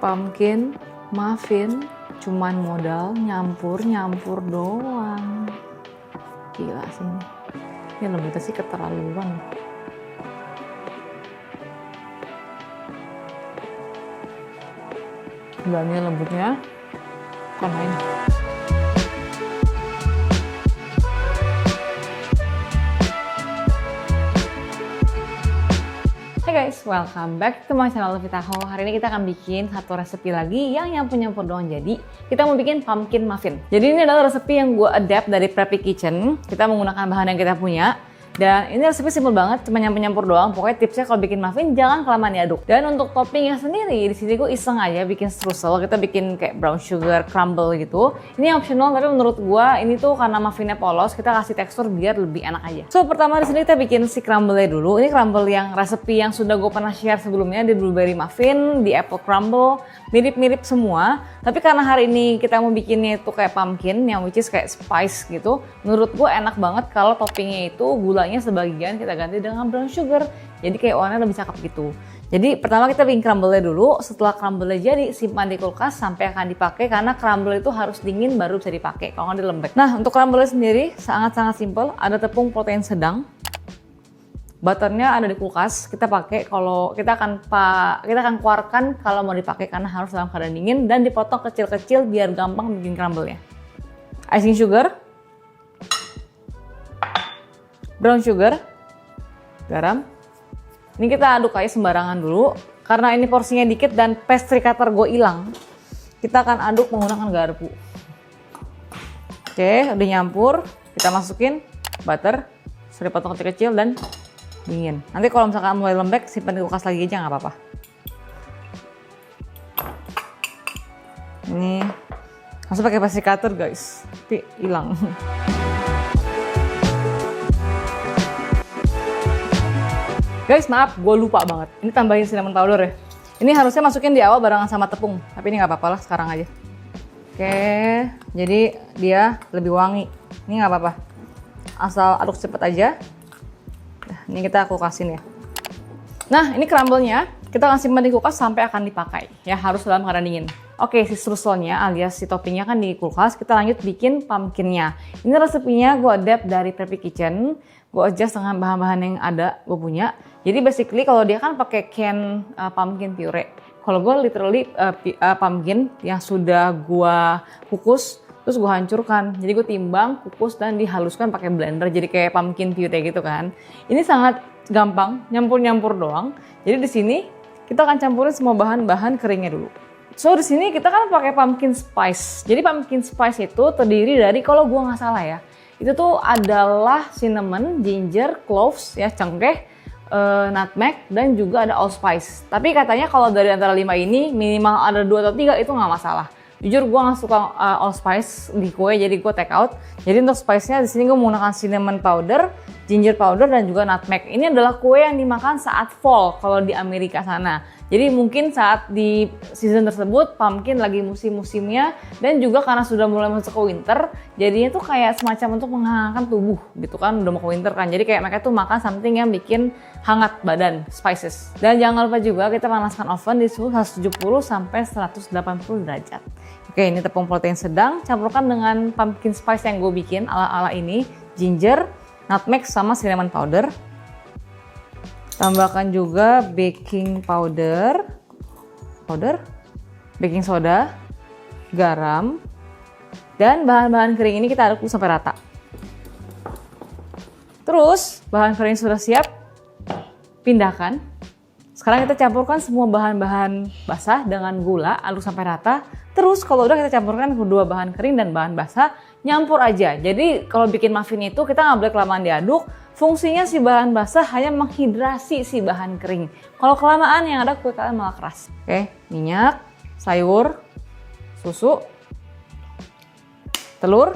Pumpkin muffin cuman modal nyampur doang. Gila sih ini. Ini lembutnya sih keterlaluan. Dalamnya lembutnya bukan main. Hai guys, welcome back to my channel Lovita Ho. Hari ini kita akan bikin satu resepi lagi yang nyampur-nyampur doang. Jadi kita mau bikin pumpkin muffin. Jadi ini adalah resepi yang gue adapt dari Preppy Kitchen. Kita menggunakan bahan yang kita punya. Dan ini resep simple banget, cuma nyampur-nyampur doang. Pokoknya tipsnya kalau bikin muffin jangan kelamaan diaduk. Dan untuk toppingnya sendiri, di sini gue iseng aja bikin streusel. Kita bikin kayak brown sugar crumble gitu. Ini optional, tapi menurut gue ini tuh karena muffinnya polos, kita kasih tekstur biar lebih enak aja. So pertama di sini kita bikin si crumble-nya dulu. Ini crumble yang resepi yang sudah gue pernah share sebelumnya di blueberry muffin, di apple crumble, mirip-mirip semua. Tapi karena hari ini kita mau bikinnya itu kayak pumpkin, yang which is kayak spice gitu. Menurut gue enak banget kalau toppingnya itu gulanya sebagian kita ganti dengan brown sugar, jadi kayak warnanya lebih cakep gitu. Jadi pertama kita bikin crumble-nya dulu. Setelah crumble-nya jadi, simpan di kulkas sampai akan dipakai, karena crumble itu harus dingin baru bisa dipakai, kalau nggak dia lembek. Nah untuk crumble-nya sendiri sangat-sangat simple. Ada tepung protein sedang, butternya ada di kulkas. Kita pakai kalau kita akan keluarkan kalau mau dipakai, karena harus dalam keadaan dingin dan dipotong kecil-kecil biar gampang bikin crumble-nya. Icing sugar, brown sugar, garam. Ini kita aduk aja sembarangan dulu. Karena ini porsinya dikit dan pastry cutter gue hilang, kita akan aduk menggunakan garpu. Oke, udah nyampur. Kita masukin butter, sudah potong kecil-kecil dan dingin. Nanti kalau misalkan mulai lembek, simpan di kulkas lagi aja nggak apa-apa. Ini langsung pakai pastry cutter guys, tapi hilang. Guys, maaf, gue lupa banget. Ini tambahin cinnamon powder ya. Ini harusnya masukin di awal barengan sama tepung, tapi ini nggak apa-apa lah, sekarang aja. Oke, jadi dia lebih wangi. Ini nggak apa-apa, asal aduk cepet aja. Nah, ini kita kulkasin ya. Nah, ini crumble-nya kita akan simpan di kulkas sampai akan dipakai. Ya, harus dalam keadaan dingin. Oke, si strudselnya alias si toppingnya kan di kulkas. Kita lanjut bikin pumpkinnya. Ini resepinya gue adapt dari Preppy Kitchen. Gue adjust dengan bahan-bahan yang ada gue punya. Jadi basically kalau dia kan pakai can pumpkin puree. Kalau gue literally pumpkin yang sudah gue kukus terus gue hancurkan. Jadi gue timbang, kukus dan dihaluskan pakai blender. Jadi kayak pumpkin puree gitu kan. Ini sangat gampang, nyampur-nyampur doang. Jadi di sini kita akan campurin semua bahan-bahan keringnya dulu. So di sini kita kan pakai pumpkin spice. Jadi pumpkin spice itu terdiri dari, kalau gue nggak salah ya, itu tuh adalah cinnamon, ginger, cloves ya, cengkeh, nutmeg, dan juga ada allspice. Tapi katanya kalau dari antara 5 ini minimal ada 2 atau 3 itu nggak masalah. Jujur gue nggak suka allspice di kue, jadi gue take out. Jadi untuk spice-nya di sini gue menggunakan cinnamon powder, ginger powder, dan juga nutmeg. Ini adalah kue yang dimakan saat fall kalau di Amerika sana. Jadi mungkin saat di season tersebut pumpkin lagi musim-musimnya, dan juga karena sudah mulai masuk ke winter, jadinya tuh kayak semacam untuk menghangatkan tubuh gitu kan, udah mau ke winter kan. Jadi kayak mereka tuh makan something yang bikin hangat badan, spices. Dan jangan lupa juga kita panaskan oven di suhu 170 sampai 180 derajat. Oke, ini tepung protein sedang, campurkan dengan pumpkin spice yang gue bikin ala-ala ini, ginger, nutmeg, sama cinnamon powder. Tambahkan juga baking powder, baking soda, garam, dan bahan-bahan kering ini kita aduk sampai rata. Terus bahan kering sudah siap, pindahkan. Sekarang kita campurkan semua bahan-bahan basah dengan gula, aduk sampai rata. Terus kalau udah kita campurkan kedua bahan kering dan bahan basah, nyampur aja. Jadi kalau bikin muffin itu kita nggak boleh kelamaan diaduk. Fungsinya si bahan basah hanya menghidrasi si bahan kering. Kalau kelamaan yang ada kue kalian malah keras. Oke, minyak, sayur, susu, telur,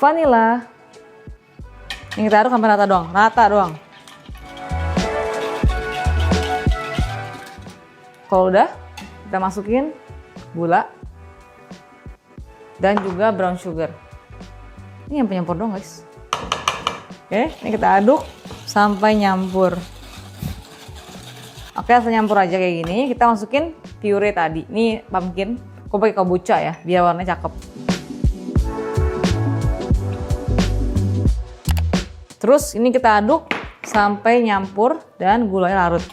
vanila. Ini kita aduk sampai rata doang. Kalau udah, kita masukin gula dan juga brown sugar. Ini yang penyampur dong guys. Oke, ini kita aduk sampai nyampur. Oke, langsung nyampur aja kayak gini. Kita masukin puree tadi. Ini pumpkin, aku pakai kombucha ya, biar warnanya cakep. Terus ini kita aduk sampai nyampur dan gulanya larut.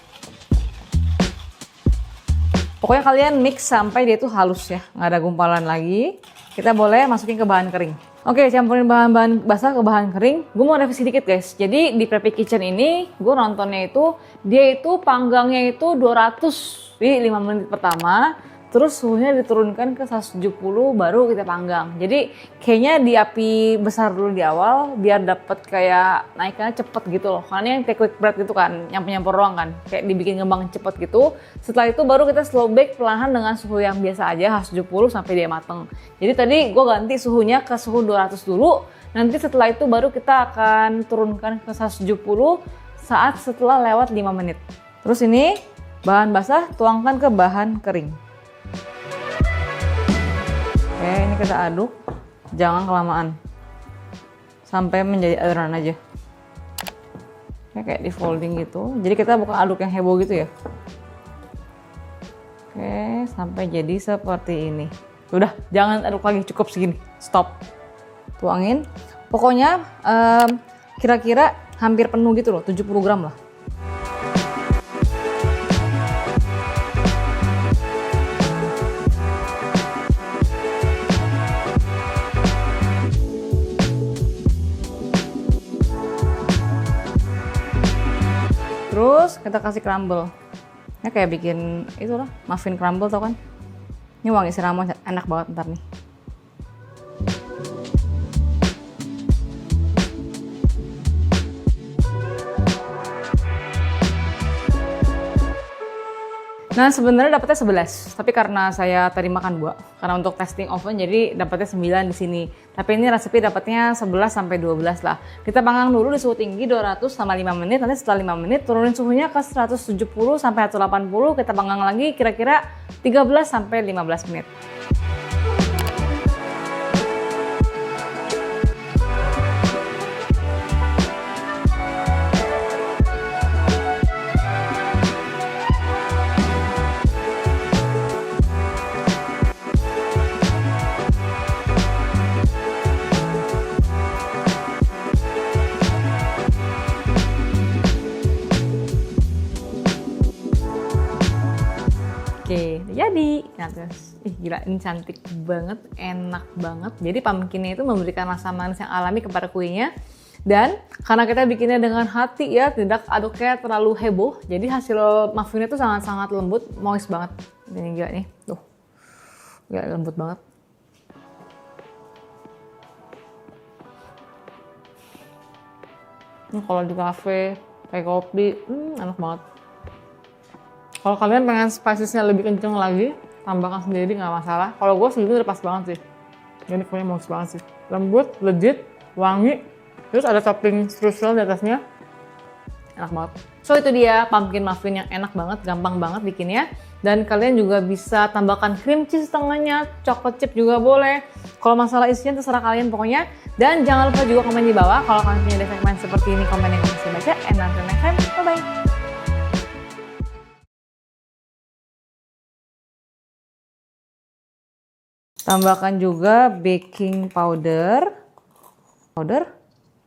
Pokoknya kalian mix sampai dia tuh halus ya, nggak ada gumpalan lagi. Kita boleh masukin ke bahan kering. Oke, campurin bahan-bahan basah ke bahan kering. Gue mau revisi dikit guys. Jadi di Preppy Kitchen ini, gue nontonnya itu, dia itu panggangnya itu 200 di 5 menit pertama. Terus suhunya diturunkan ke 170 baru kita panggang. Jadi kayaknya di api besar dulu di awal biar dapet kayak naikannya cepet gitu loh. Karena yang kayak quick bread gitu kan, nyampur-nyampur doang kan. Kayak dibikin ngembang cepet gitu. Setelah itu baru kita slow bake perlahan dengan suhu yang biasa aja, 170 sampai dia mateng. Jadi tadi gue ganti suhunya ke suhu 200 dulu. Nanti setelah itu baru kita akan turunkan ke 170 saat setelah lewat 5 menit. Terus ini bahan basah tuangkan ke bahan kering. Oke, ini kita aduk, jangan kelamaan, sampai menjadi adonan aja. Oke, kayak di folding gitu. Jadi kita bukan aduk yang heboh gitu ya. Oke, sampai jadi seperti ini. Udah, jangan aduk lagi, cukup segini. Stop. Tuangin. Pokoknya kira-kira hampir penuh gitu loh, 70 gram lah. Terus kita kasih crumble. Ini kayak bikin itulah, muffin crumble tau kan? Ini wangi cinnamon enak banget ntar nih. Nah sebenarnya dapetnya 11, tapi karena saya tadi makan 2, karena untuk testing oven jadi dapetnya 9 di sini. Tapi ini resepi dapetnya 11 sampai 12 lah. Kita panggang dulu di suhu tinggi 200 sama 5 menit, nanti setelah 5 menit turunin suhunya ke 170 sampai 180, kita panggang lagi kira-kira 13 sampai 15 menit. Oke, jadi. Nah, terus, gila, ini cantik banget, enak banget. Jadi pumpkinnya itu memberikan rasa manis yang alami kepada kuenya. Dan karena kita bikinnya dengan hati ya, tidak aduknya terlalu heboh. Jadi hasil muffinnya itu sangat-sangat lembut, moist banget. Ini gila nih, tuh. Gila, lembut banget. Ini kalau di cafe, kayak kopi, enak banget. Kalau kalian pengen spicesnya lebih kenceng lagi, tambahkan sendiri nggak masalah. Kalau gue sendiri udah pas banget sih. Ini kuenya moist banget sih. Lembut, legit, wangi. Terus ada topping streusel di atasnya. Enak banget. So itu dia pumpkin muffin yang enak banget, gampang banget bikinnya. Dan kalian juga bisa tambahkan cream cheese setengahnya, chocolate chip juga boleh. Kalau masalah isinya terserah kalian pokoknya. Dan jangan lupa juga komen di bawah kalau kalian punya segmen seperti ini, komen yang bisa baca. And until next time, bye-bye. Tambahkan juga baking powder.